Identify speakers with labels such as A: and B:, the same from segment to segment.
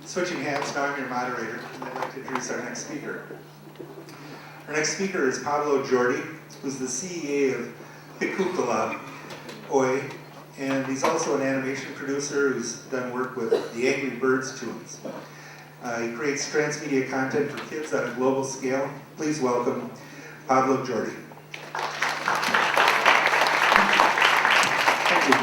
A: Switching hands, now I'm your moderator, and I'd like to introduce our next speaker. Our next speaker is Pablo Jordi, who's the CEO of Piccola Oi, and he's also an animation producer who's done work with the Angry Birds tunes. He creates transmedia content for kids on a global scale. Please welcome Pablo Jordi. Thank you.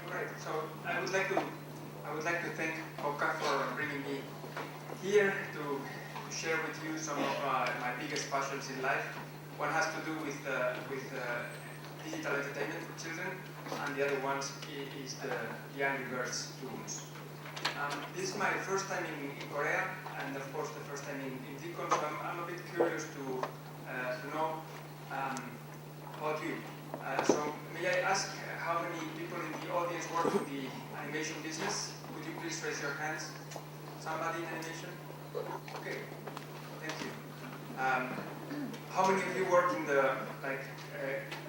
B: Great. So I would like to thank Oka for bringing me here to share with you some of my biggest passions in life. One has to do with digital entertainment for children, and the other one is the Angry Birds tunes. This is my first time in Korea, and of course the first time in DICON, so I'm a bit curious to know about you. So may I ask how many people in the audience work in the animation business? Would you please raise your hands? Somebody in animation? Okay, thank you. How many of you work in the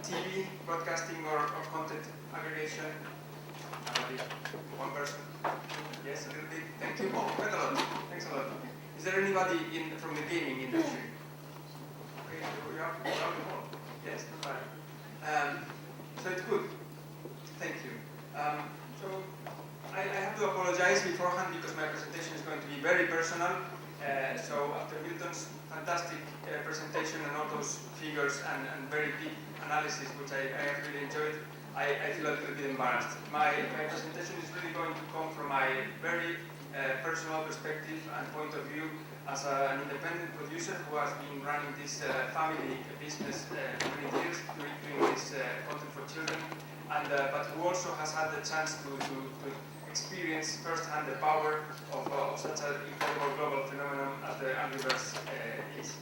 B: TV, broadcasting, or content aggregation? One person? Yes, a little bit. Thank you. Oh, quite a lot. Thanks a lot. Is there anybody from the gaming industry? Okay, we have more. Yes, not bad. So it's good. Thank you. So I have to apologize beforehand because my presentation is going to be very personal. So after Milton's fantastic presentation and all those figures and very deep analysis, which I have really enjoyed, I feel a little bit embarrassed. My presentation is really going to come from my very personal perspective and point of view as an independent producer who has been running this family business for many years, doing this content for children, and but who also has had the chance to experience firsthand the power of such an incredible global phenomenon as the Angry Birds is.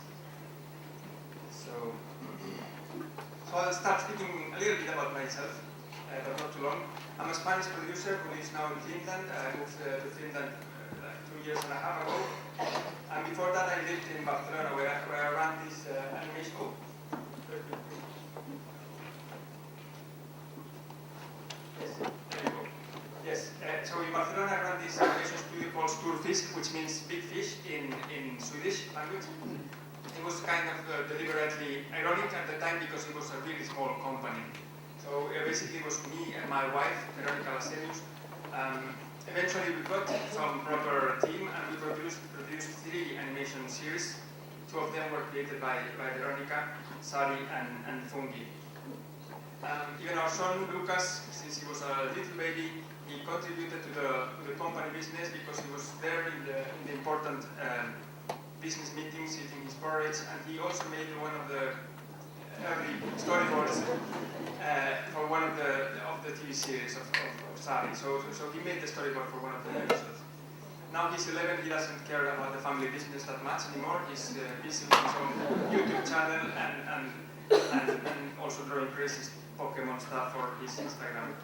B: So I'll start speaking a little bit about myself, but not too long. I'm a Spanish producer who lives now in Finland. I moved to Finland 2 years and a half ago. And before that, I lived in Barcelona, where I ran this animation. Oh, yes, there you go. Yes, so in Barcelona, I ran this animation studio called Storfisk, which means big fish in Swedish language. It was kind of deliberately ironic at the time because it was a really small company. So basically it was me and my wife, Veronica Lasenius. Eventually we got some proper team and we produced 3 animation series. 2 of them were created by Veronica, Sari and Fungi. Even our son Lucas, since he was a little baby, he contributed to the company business because he was there in the important business meetings, eating his porridge, and he also made one of the early storyboards for one of the TV series of Sari. So he made the storyboard for one of the episodes. Now he's 11, he doesn't care about the family business that much anymore. He's busy with his own YouTube channel and also drawing crazy Pokemon stuff for his Instagram.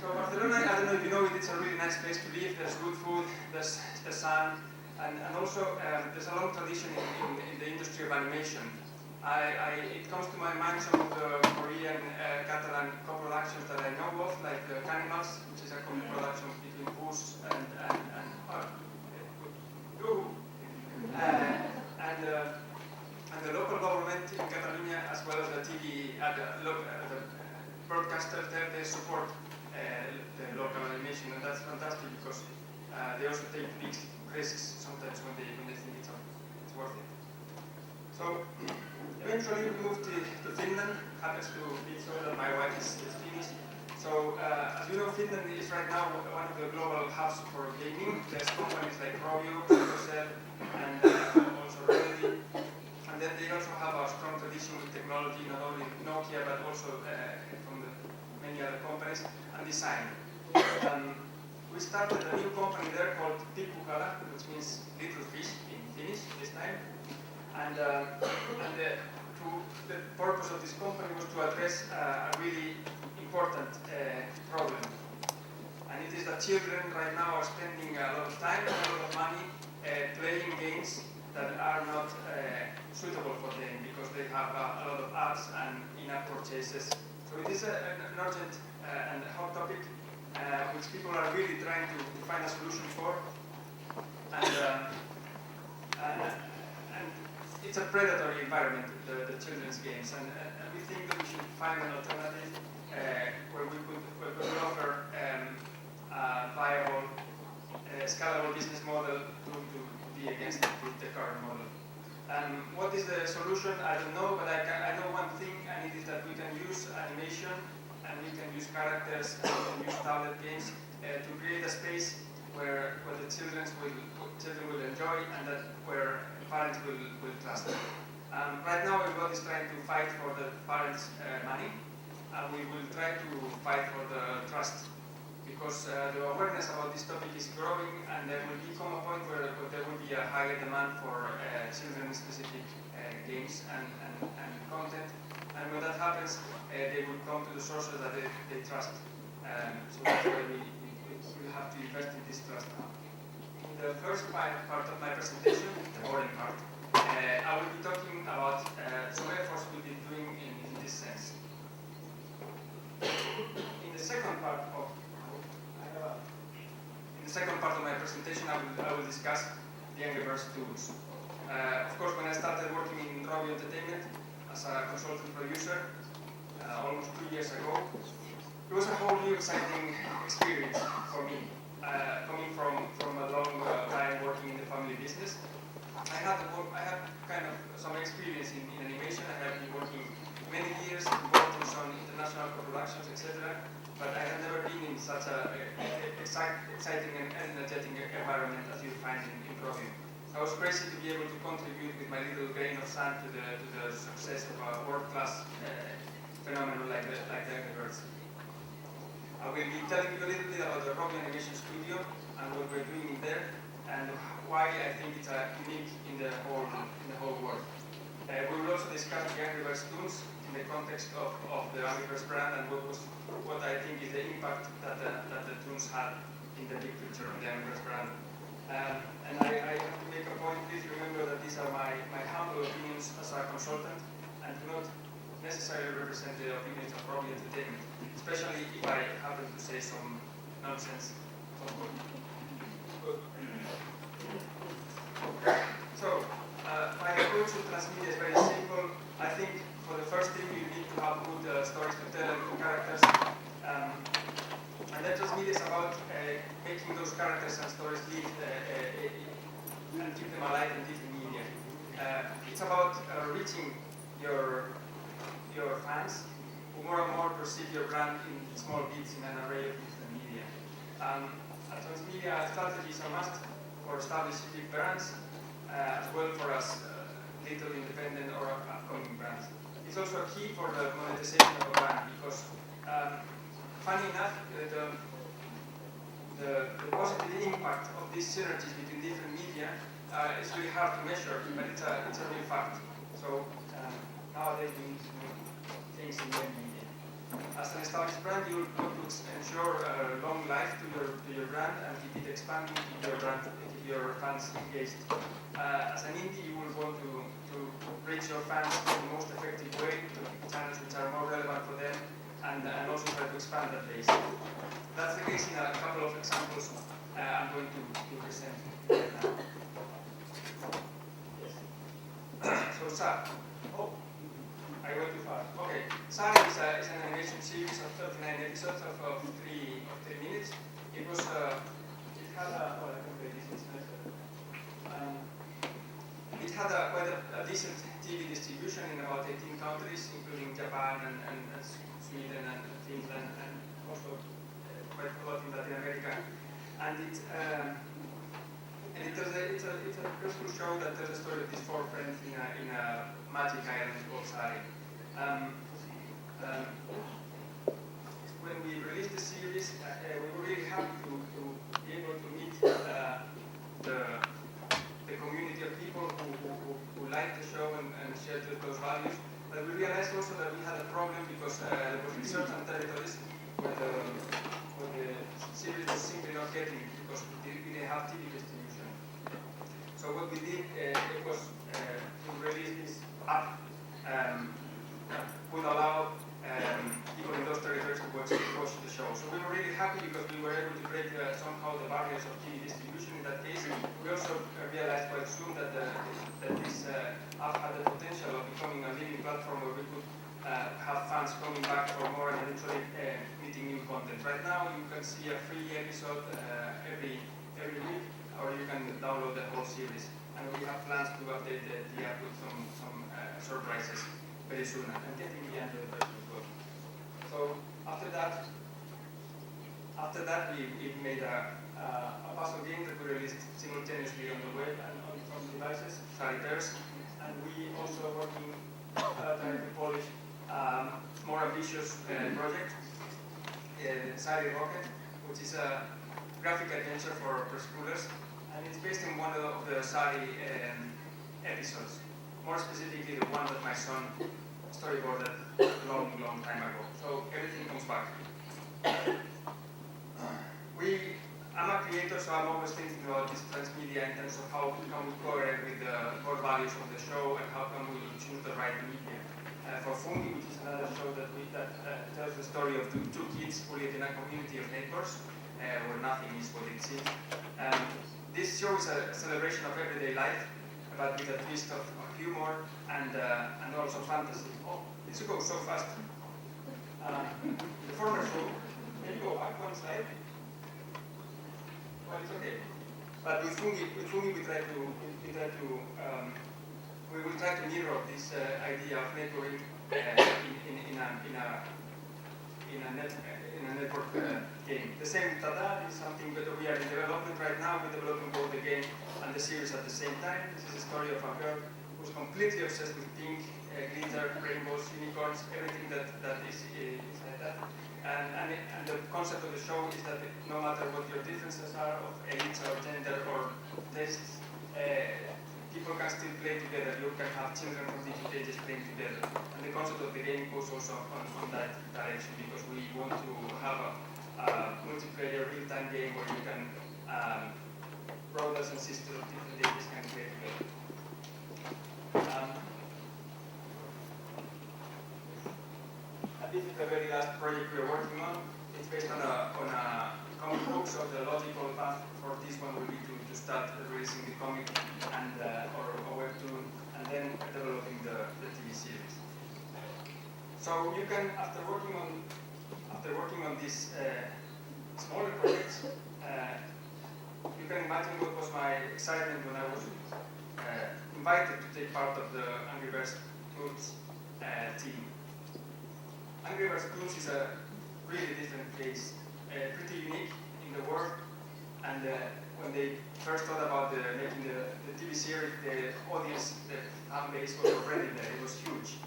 B: So Barcelona, I don't know if you know it, it's a really nice place to live. There's good food, there's the sun, and also there's a long tradition in the industry of animation. It comes to my mind some of the Korean Catalan co-productions that I know of, like the Canimals, which is a co-production between Bus and the local government in Catalonia, as well as the TV, the broadcasters there, they support the local animation, and that's fantastic because they also take big risks sometimes when they think it's worth it. So eventually we moved to Finland. Happens to be so that my wife is Finnish. So as you know, Finland is right now one of the global hubs for gaming. There's companies like Rovio, Supercell, and also Jordi. And then they also have a strong tradition with technology, not only Nokia but also from many other companies, and design. We started a new company there called Piccola, which means little fish in Finnish this time. And the purpose of this company was to address a really important problem. And it is that children right now are spending a lot of time and a lot of money playing games that are not suitable for them because they have a lot of apps and in-app purchases. So it is an urgent and hot topic which people are really trying to find a solution for. And it's a predatory environment, the children's games, and we think that we should find an alternative where we could offer a viable, scalable business model to be against the current model. What is the solution? I don't know, but I know one thing, and it is that we can use animation, and we can use characters, and we can use tablet games to create a space where the children will enjoy, and that where parents will trust. Right now, everybody is trying to fight for the parents' money, and we will try to fight for the trust, because the awareness about this topic is growing, and there will become a point where there will be a higher demand for children-specific games and content, and when that happens, they will come to the sources that they trust. So that's why we have to invest in this trust now. In the first part of my presentation, the boring part, I will be talking about some efforts we've been doing in this sense. In the second part of my presentation, I will discuss the 앵그리버드 tools. Of course, when I started working in Jordi Entertainment as a consultant producer almost 2 years ago, it was a whole new exciting experience for me. Coming from a long time working in the family business, I had kind of some experience in animation. I have been working many years involved in some international productions, etc. But I have never been in such a exciting and energetic environment as you find in Jordi. I was crazy to be able to contribute with my little grain of sand to the success of a world-class phenomenon like the Ängbirds. I will be telling you a little bit about the Jordi Animation Studio and what we're doing in there, and why I think it's unique in the whole world. We will also discuss the Ängbirds tunes in the context of the Ängbirds brand and what I think is the impact that the tunes had in the big picture of the Ängbirds brand. And I have to make a point. Please remember that these are my humble opinions as a consultant, and do not necessarily represent the opinions of Jordi Entertainment, especially if I happen to say some nonsense. So, my approach to transmedia is very simple. I think for the first thing you need to have good stories to tell and good characters. And then transmedia is about making those characters and stories live and keep them alive in different media. It's about reaching your fans who more and more perceive your brand in small bits in an array of different media. A transmedia strategy is a must for established big brands, as well for us little independent or upcoming brands. It's also key for the monetization of a brand because, funny enough, the positive impact of these synergies between different media is really hard to measure, but it's a real fact. So nowadays we need to do things in one media. As an established brand, you want to ensure long life to your brand and keep it expanding, keep your brand, keep your fans engaged. As an indie, you will want to reach your fans in the most effective way, to channels which are more relevant for them, and also try to expand that base. That's the case in a couple of examples I'm going to present now. So SAR. Oh, I went too far. Okay, SAR is an animation series of 39 episodes of 3 minutes. It had quite a decent TV distribution in about 18 countries, including Japan and Sweden and Finland, and also quite a lot in Latin America. And it's a beautiful show that tells the story of these 4 friends in a magic island called Sari. When we released the series, we were really happy to be able to meet the community of people who liked the show and shared those values. But we realized also that we had a problem because there were certain territories where the series was simply not getting it because we didn't have TV distribution. So what we did was to release this that this app had the potential of becoming a living platform where we could have fans coming back for more and eventually meeting new content. Right now, you can see a free episode every week, or you can download the whole series. And we have plans to update the app with some surprises very soon, and getting the Android version as well. So after that, we made a puzzle game that we released simultaneously on the web and on devices, Solitaires. And we also working trying to polish more ambitious project, Sari Rocket, which is a graphic adventure for preschoolers, and it's based on one of the Sari episodes. More specifically, the one that my son storyboarded a long time ago. So everything comes back. I'm a creator, so I'm always thinking about this transmedia in terms of how can we correlate with the core values of the show and how can we choose the right media. For Fungi, which is another show that tells the story of two kids who live in a community of neighbors where nothing is what it seems. This show is a celebration of everyday life, but with a twist of humor and also fantasy. Oh, this goes so fast. The former show, can you go back one slide? Well, it's okay. But with Fungi we will try to mirror this idea of neighboring in a network game. The same Tada is something that we are in development right now. We're developing both the game and the series at the same time. This is a story of a girl who's completely obsessed with pink, glitter, rainbows, unicorns, everything that is like that. And the concept of the show is that no matter what your differences are of age or gender or tastes, people can still play together. You can have children from different ages playing together. And the concept of the game goes also on that direction, because we want to have a multiplayer real-time game where you can brothers and sisters of different ages can play together. This is the very last project we are working on. It's based on a comic book, so the logical path for this one will be to start releasing the comic and or a webtoon, and then developing the TV series. So you can, after working on these smaller projects, you can imagine what was my excitement when I was invited to take part of the Angry Birds Toons team. Angry Birds Toons is a really different case, pretty unique in the world. And when they first thought about making the TV series, the audience, the fan base was already there. It was huge.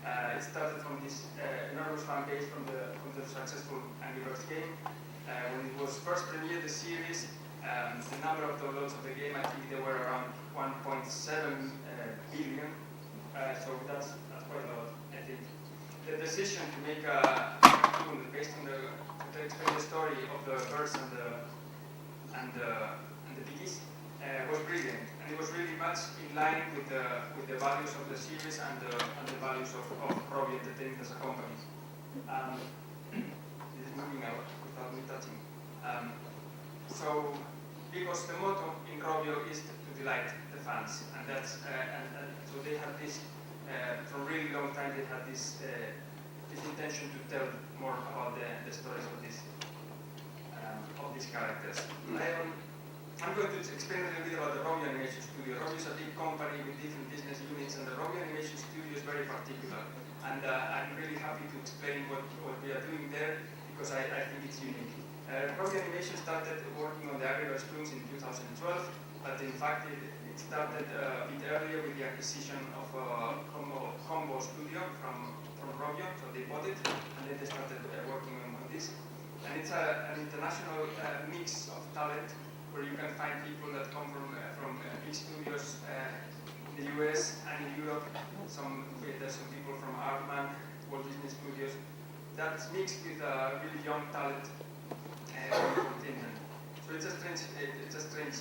B: It started from this enormous fan base from the successful Angry Birds game. When it was first premiered, the series, the number of downloads of the game, I think they were around 1.7 billion. So that's quite a lot, I think. The decision to make a toon based on to explain the story of the birds and the piggies was brilliant, and it was really much in line with the values of the series and the values of Robbie Entertainment as a company. This is moving out without me touching. So, because the motto in Robio is to delight the fans, and that's so they have this from really long time. They had this intention to tell more about the stories of these characters. I'm going to explain a little bit about the Robio Animation Studio. Robio is a big company with different business units, and the Robio Animation Studio is very particular. And I'm really happy to explain what we are doing there, because I think it's unique. Robio Animation started working on the Angry Birds Toons in 2012, but in fact it started a bit earlier with the acquisition of Combo Studio from Robio, so they bought it, and then they started working on this. And it's an international mix of talent, where you can find people that come from big studios in the US and in Europe. There's some people from Artman, Walt Disney Studios. That's mixed with really young talent from Finland. So it's a strange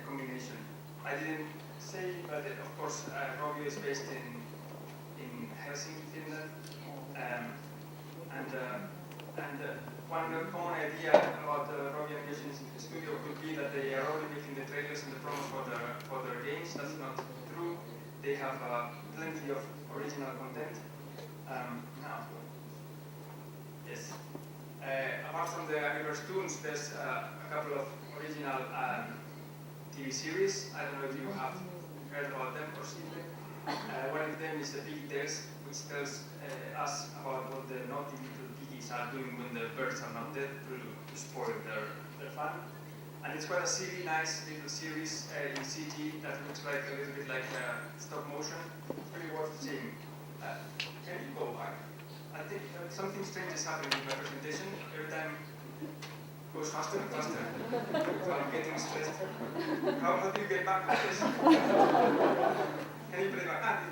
B: combination. I didn't say, but of course, Robio is based in Helsinki, Finland, and one common idea about the Robio Animation Studio could be that they are only making the trailers and the promos for their games. That's not They have plenty of original content. Now, yes. Apart from the Aniverse Toons, there's a couple of original TV series. I don't know if you have heard about them or seen them. One of them is the Piggy Tales, which tells us about what the naughty little piggies are doing when the birds are not dead to spoil their fun. And it's quite a silly, nice little series in CG that looks like a little bit like stop motion. It's really worth seeing. Can you go back? I think something strange is happening in my presentation. Every time it goes faster and faster. So I'm getting stressed. How do you get back with this? Can you play back?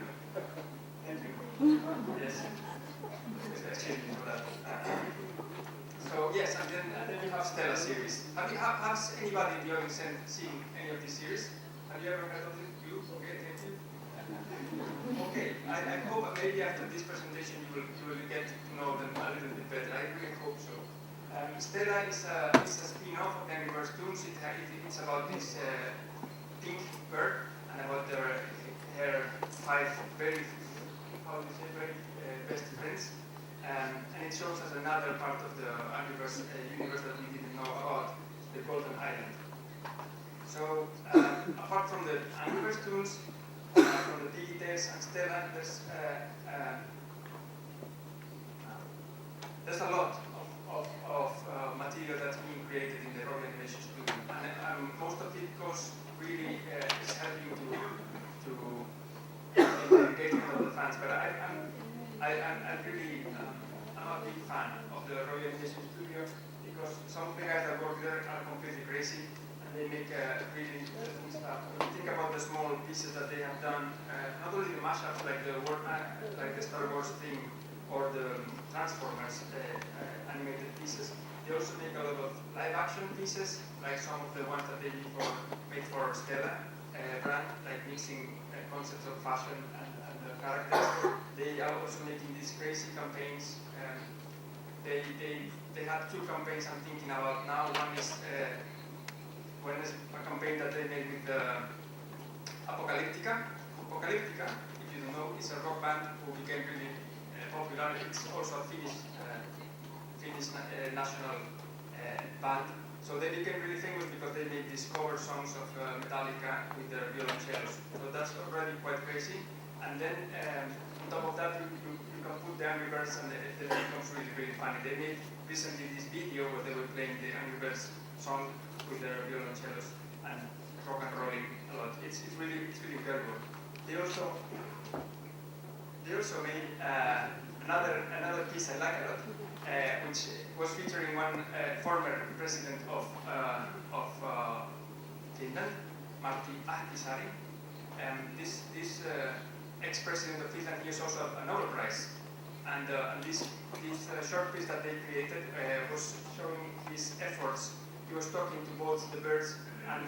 B: Thank you. Yes. Excuse me for that. So yes, and then we have Stella series. Has anybody in the audience seen any of these series? Have you ever heard of it? You? Okay, thank you. Okay, I hope maybe after this presentation you will get to know them a little bit better. I really hope so. Stella is a spin-off of the Aniverse Toons. It's about this pink bird and about her 5 very, very best friends. And it shows us another part of the universe that we didn't know about, the Golden Island. So, apart from the Aniverse Toons, from the Piggy Tales and Stella, there's a lot of material that's being created in the Robbie Animation Studio, and most of it goes really is helping to engage with the fans. But I'm really I'm a big fan of the Robbie Animation Studio because some of the guys that work there are completely crazy. They make really interesting stuff. When you think about the small pieces that they have done, not only the mashups like the Star Wars thing or the Transformers animated pieces, they also make a lot of live action pieces, like some of the ones that they made for Stella brand, like mixing concepts of fashion and the characters. They are also making these crazy campaigns. They have 2 campaigns I'm thinking about now. One is a campaign that they made with Apocalyptica. Apocalyptica, if you don't know, is a rock band who became really popular. It's also a Finnish national band. So they became really famous because they made these cover songs of Metallica with their violoncellos. So that's already quite crazy. And then on top of that, you can put the Angry Birds and it becomes really, really funny. They made recently this video where they were playing the Angry Birds song with their violoncellos and rock and rolling a lot. It's really incredible. They also made another piece I like a lot, which was featuring one former president of Finland, Martti Ahtisaari. This ex-president of Finland, he was also a Nobel Prize. And this short piece that they created was showing his efforts. He was talking to both the birds and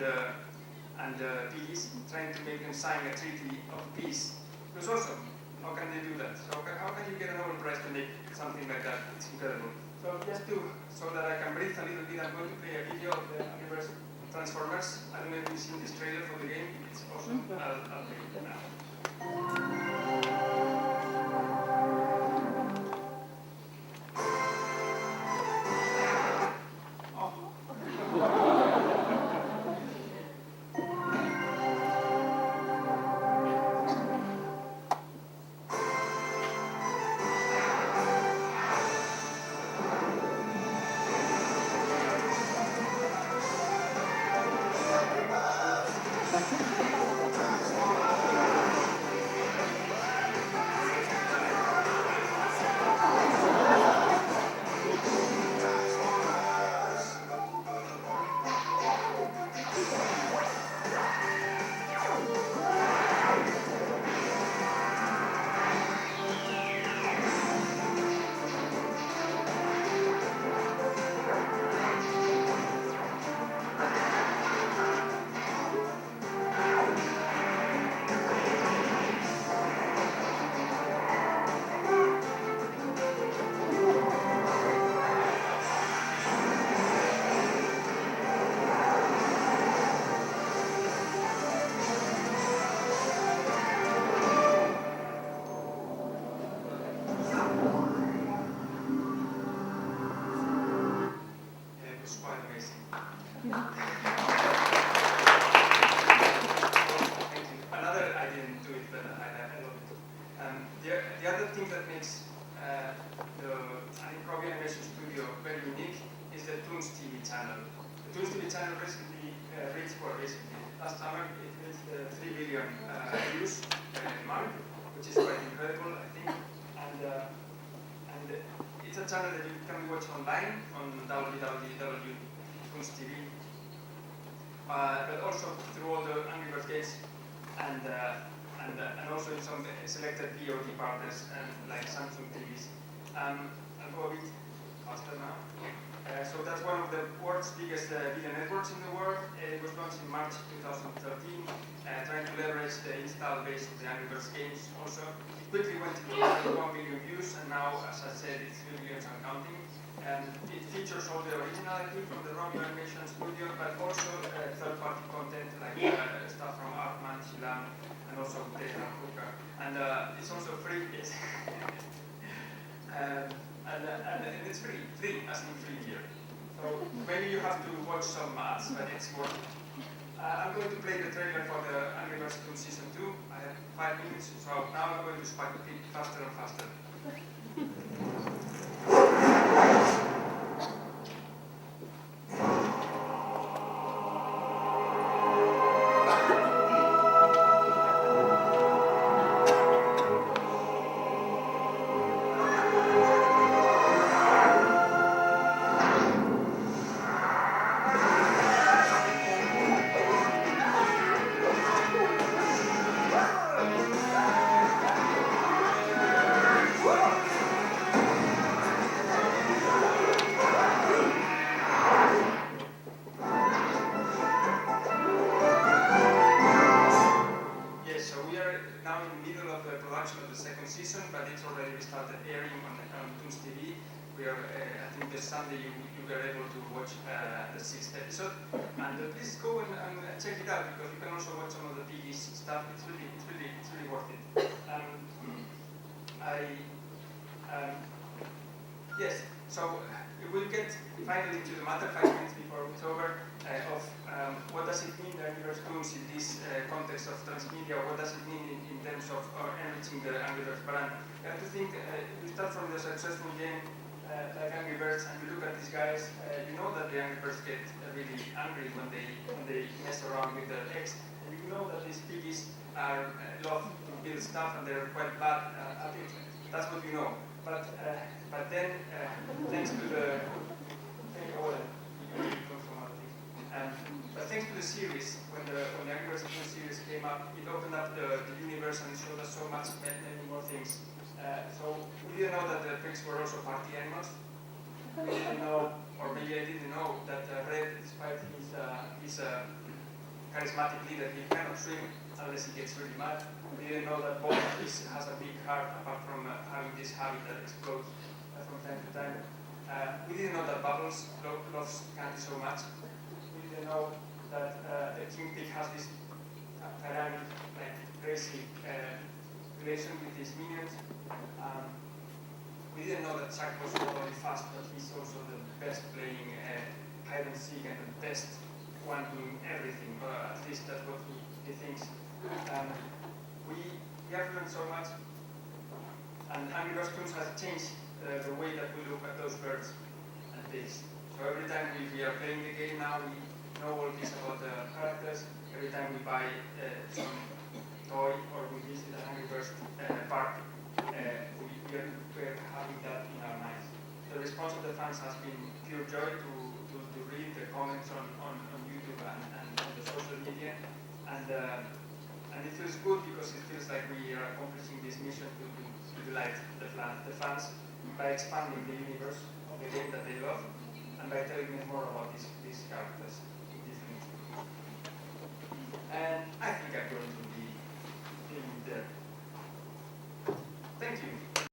B: the piggies, trying to make them sign a treaty of peace. It was awesome. How can they do that? So how can you get a Nobel Prize to make something like that? It's incredible. So just so that I can breathe a little bit, I'm going to play a video of the Universe Transformers. I don't know if you've seen this trailer for the game. It's awesome. I'll play it now. but I love it. The other thing that makes the Pro Animation Studio very unique is the Toons TV channel. The Toons TV channel recently last summer it reached 3 billion views a month, which is quite incredible, I think. And it's a channel that you can watch online on www.toons TV, but also through all the Angry Birds games and also in some selected VOD partners like Samsung TVs. I'll go a bit faster now. So that's one of the world's biggest video networks in the world. It was launched in March 2013, trying to leverage the install base of the Angry Birds games also. It quickly went to 1 billion views, and now, as I said, it's 3 billion and counting. It features all the original IP from the Romeo Animation Studio, but also third-party content like stuff from Artman, Shilam, and also Tetra Kuka. And it's also free. Yes. And it's free, as in free here. So maybe you have to watch some ads, but it's worth it. I'm going to play the trailer for the Angry Birds 2 Season 2. I have 5 minutes, so now I'm going to spike it faster and faster. Yes, so we'll get finally to the matter 5 minutes before October of what does it mean, the Angry Birds Toons in this context of transmedia, what does it mean in terms of enriching the Angry Birds brand. You have to think, you start from the successful game like Angry Birds and you look at these guys, you know that the Angry Birds get really angry when they mess around with their eggs. And you know that these piggies love to build stuff and they're quite bad at it. That's what you know. But then, thanks to the thanks to the series, when the Angry Birds series came up, it opened up the universe and it showed us so much many more things. So we didn't know that the pigs were also party animals. We didn't know, or maybe I didn't know, that Red, despite his charismatic leader, he cannot swim unless he gets really mad. We didn't know that Bob has a big heart, apart from having this habit that explodes from time to time. We didn't know that Bubbles loves candy so much. We didn't know that the King Pig has this tyrannic, crazy relation with his minions. We didn't know that Chuck was not only fast, but he's also the best playing hide and seek and the best one doing everything, or at least that's what he thinks. We have learned so much, and Angry Birds Toons has changed the way that we look at those birds and pigs. So every time we are playing the game now, we know all this about the characters. Every time we buy some toy or we visit an Angry Birds park, we're having that in our minds. The response of the fans has been pure joy to read the comments on YouTube and on the social media, and it feels good because it feels like we are accomplishing this mission to delight the fans by expanding the universe of the game that they love and by telling them more about these characters in different. And I think I'm going to